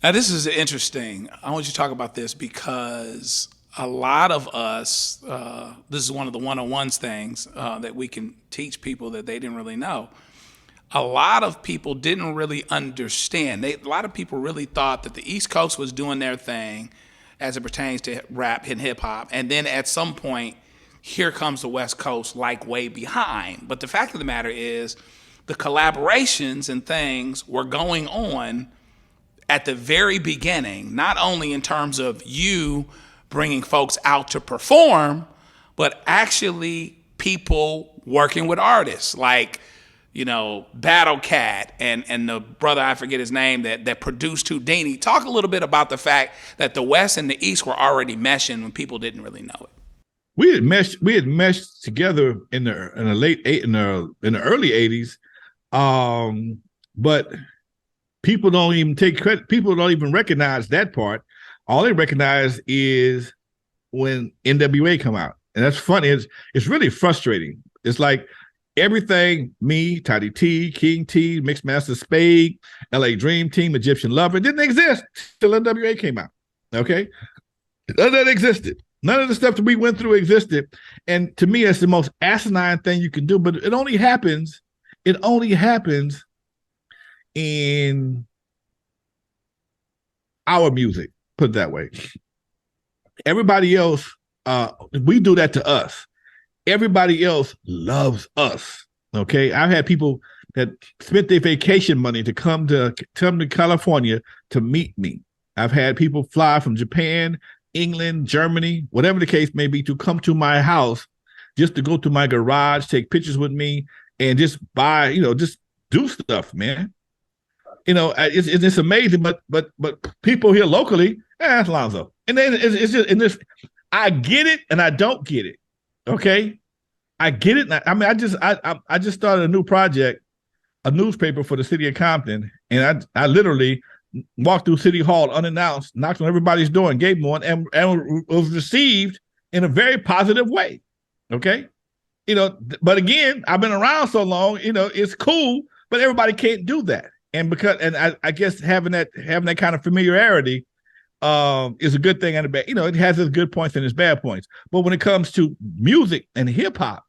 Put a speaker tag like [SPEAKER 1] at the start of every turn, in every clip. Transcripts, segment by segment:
[SPEAKER 1] Now, this is interesting. I want you to talk about this because a lot of us, this is one of the one-on-ones things that we can teach people that they didn't really know. A lot of people didn't really understand. A lot of people really thought that the East Coast was doing their thing as it pertains to rap and hip hop. And then at some point, here comes the West Coast like way behind. But the fact of the matter is, the collaborations and things were going on at the very beginning, not only in terms of you bringing folks out to perform, but actually people working with artists like, Battle Cat and the brother, I forget his name, that produced Houdini. Talk a little bit about the fact that the West and the East were already meshing when people didn't really know it.
[SPEAKER 2] We had meshed together in the early 80s. But people don't even take credit. People don't even recognize that part. All they recognize is when NWA come out. And that's funny. It's really frustrating. It's like everything, me, Toddy T, King T, Mixmaster Spade, LA Dream Team, Egyptian Lover, didn't exist till NWA came out. Okay? None of that existed. None of the stuff that we went through existed. And to me, it's the most asinine thing you can do. But it only happens in our music, put it that way. Everybody else, we do that to us. Everybody else loves us. Okay, I've had people that spent their vacation money to come to California to meet me. I've had people fly from Japan, England, Germany, whatever the case may be, to come to my house just to go to my garage, take pictures with me, and just buy, just do stuff, man. It's amazing, but people here locally, that's Lonzo. And then it's just, I get it and I don't get it. Okay, I get it. I just started a new project, a newspaper for the city of Compton, and I literally walked through City Hall unannounced, knocked on everybody's door, and gave them one, and was received in a very positive way. Okay, but again, I've been around so long, it's cool, but everybody can't do that. And I guess having that kind of familiarity is a good thing and a bad. It has its good points and its bad points. But when it comes to music and hip hop,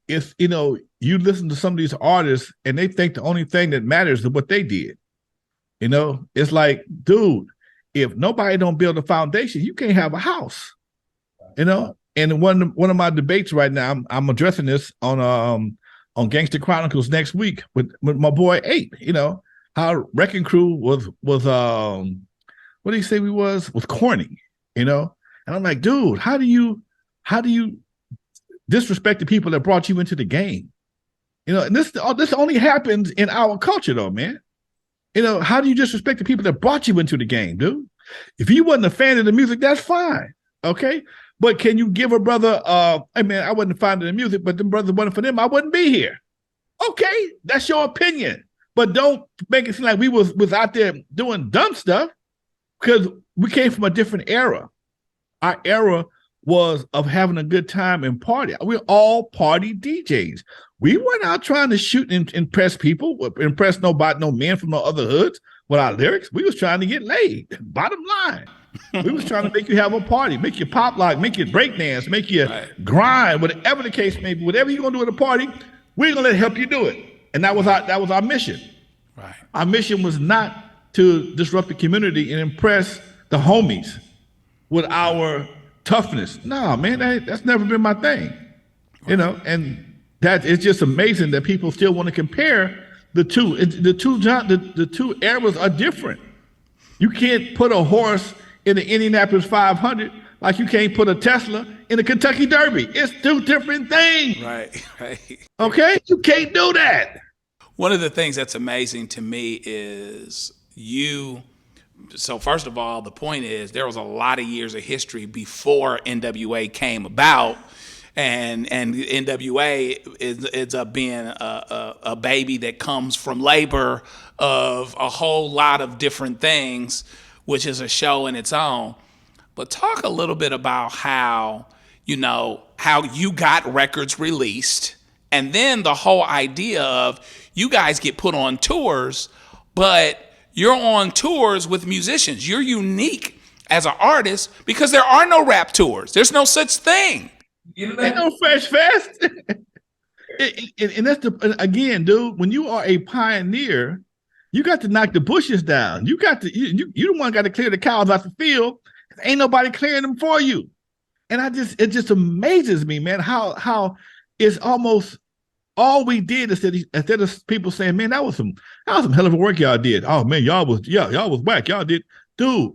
[SPEAKER 2] if you listen to some of these artists and they think the only thing that matters is what they did. It's like, dude, if nobody don't build a foundation, you can't have a house. And one of my debates right now, I'm addressing this on Gangster Chronicles next week with my boy Ape. How Wreckin Cru was what do you say was corny. And I'm like, dude, how do you disrespect the people that brought you into the game? And this only happens in our culture, though, man. How do you disrespect the people that brought you into the game, dude? If you wasn't a fan of the music, that's fine, okay? But can you give a brother, hey, man, I wasn't a fan of the music, but the brother wasn't for them, I wouldn't be here. Okay, that's your opinion. But don't make it seem like we was out there doing dumb stuff, because we came from a different era. Our era was of having a good time and party. We're all party DJs. We weren't out trying to shoot and impress people, impress no men from no other hoods with our lyrics. We was trying to get laid. Bottom line. We was trying to make you have a party, make you pop lock, make you break dance, make you grind, whatever the case may be. Whatever you're gonna do at a party, we're gonna help you do it. And that was our mission.
[SPEAKER 1] Right. Our
[SPEAKER 2] mission was not to disrupt the community and impress the homies with our toughness. No, man, that's never been my thing. And that it's just amazing that people still want to compare the two. The two eras are different. You can't put a horse in the Indianapolis 500 like you can't put a Tesla in the Kentucky Derby. It's two different things.
[SPEAKER 1] Right.
[SPEAKER 2] Okay? You can't do that.
[SPEAKER 1] One of the things that's amazing to me is so first of all, the point is there was a lot of years of history before NWA came about. And NWA ends up being a baby that comes from labor of a whole lot of different things, which is a show in its own. But talk a little bit about how you got records released, and then the whole idea of you guys get put on tours, but you're on tours with musicians. You're unique as an artist because there are no rap tours. There's no such thing.
[SPEAKER 2] Ain't no Fresh Fest. And that's again, dude, when you are a pioneer, you got to knock the bushes down. You got to, you the one got to clear the cows out the field. Ain't nobody clearing them for you. And it just amazes me, man, how it's almost all we did instead of people saying, man, that was some hell of a work y'all did. Oh man, y'all was whack. Y'all did, dude.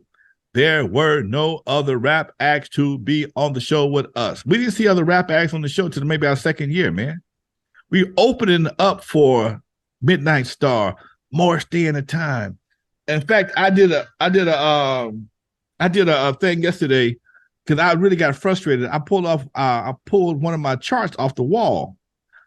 [SPEAKER 2] There were no other rap acts to be on the show with us. We didn't see other rap acts on the show till maybe our second year, man. We opening up for Midnight Star, More Stay in the Time. In fact, I did a thing yesterday because I really got frustrated. I pulled one of my charts off the wall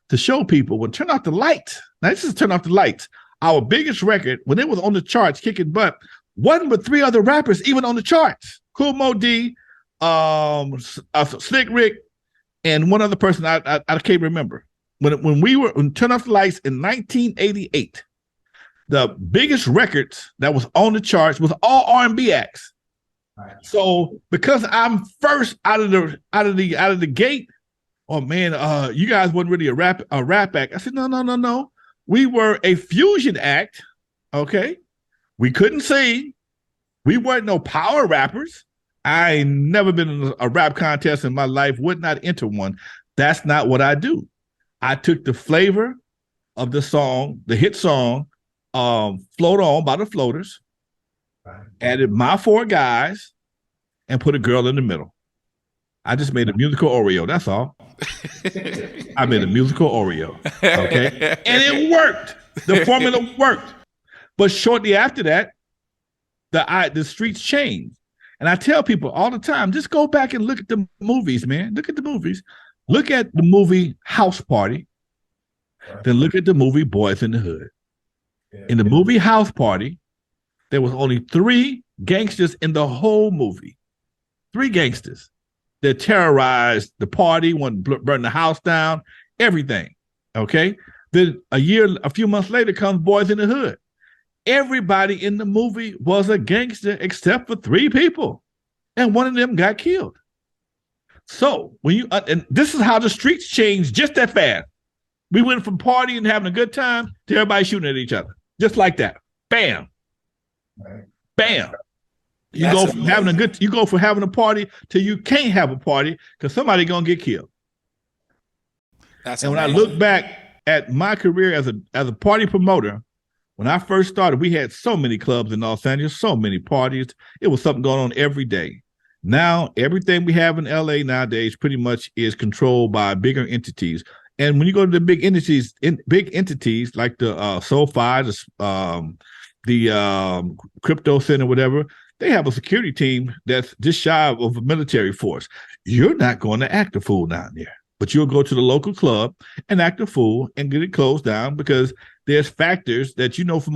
[SPEAKER 2] to show people. Well, turn off the lights. Now this is Turn Off the Lights. Our biggest record, when it was on the charts, kicking butt, wasn't but 3 other rappers even on the charts. Cool Mo D, Slick Rick, and one other person I can't remember. When Turn Off the Lights in 1988, the biggest records that was on the charts was all R&B acts. Right. So because I'm first out of the gate, oh man, you guys wasn't really a rap act. I said no. We were a fusion act. Okay, we couldn't sing. We weren't no power rappers. I ain't never been in a rap contest in my life. Would not enter one. That's not what I do. I took the flavor of the song, the hit song, Float On by the Floaters, added my 4 guys, and put a girl in the middle. I just made a musical Oreo. That's all. I made a musical Oreo. Okay. And it worked. The formula worked. But shortly after that, the streets changed. And I tell people all the time, just go back and look at the movies, man. Look at the movies. Look at the movie House Party, then look at the movie Boys in the Hood. In the movie House Party, there was only 3 gangsters in the whole movie. 3 gangsters that terrorized the party, wanted to burn the house down, everything. Okay? Then a few months later comes Boys in the Hood. Everybody in the movie was a gangster except for 3 people. And one of them got killed. So when you and this is how the streets changed just that fast. We went from partying and having a good time to everybody shooting at each other, just like that. Bam, right. Bam. You go from having a party till you can't have a party because somebody gonna get killed. That's and amazing. When I look back at my career as a party promoter, when I first started, we had so many clubs in Los Angeles, so many parties. It was something going on every day. Now, everything we have in LA nowadays pretty much is controlled by bigger entities. And when you go to the big entities like the SoFi, the Crypto Center, whatever, they have a security team that's just shy of a military force. You're not going to act a fool down there, but you'll go to the local club and act a fool and get it closed down because there's factors that from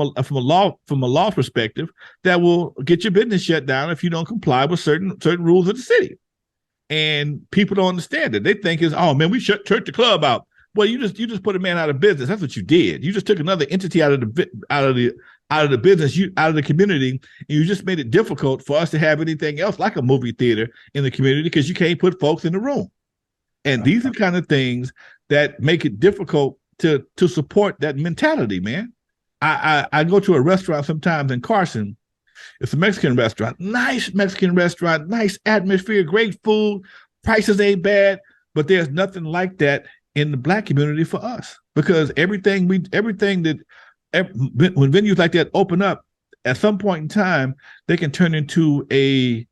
[SPEAKER 2] a law perspective that will get your business shut down if you don't comply with certain rules of the city. And people don't understand it. They think oh man, we turned the club out. Well, you just put a man out of business. That's what you did. You just took another entity out of the business, out of the community, and you just made it difficult for us to have anything else like a movie theater in the community because you can't put folks in the room. And these are kind of things that make it difficult to support that mentality, man. I go to a restaurant sometimes in Carson. It's a Mexican restaurant, nice Mexican restaurant, nice atmosphere, great food, prices ain't bad, but there's nothing like that in the Black community for us because everything when venues like that open up, at some point in time, they can turn into a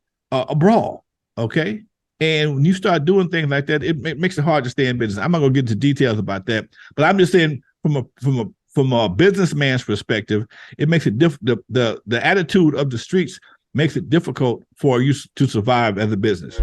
[SPEAKER 2] brawl, okay? And when you start doing things like that, it makes it hard to stay in business. I'm not going to get into details about that, but I'm just saying from a businessman's perspective, it makes it the attitude of the streets makes it difficult for you to survive as a business.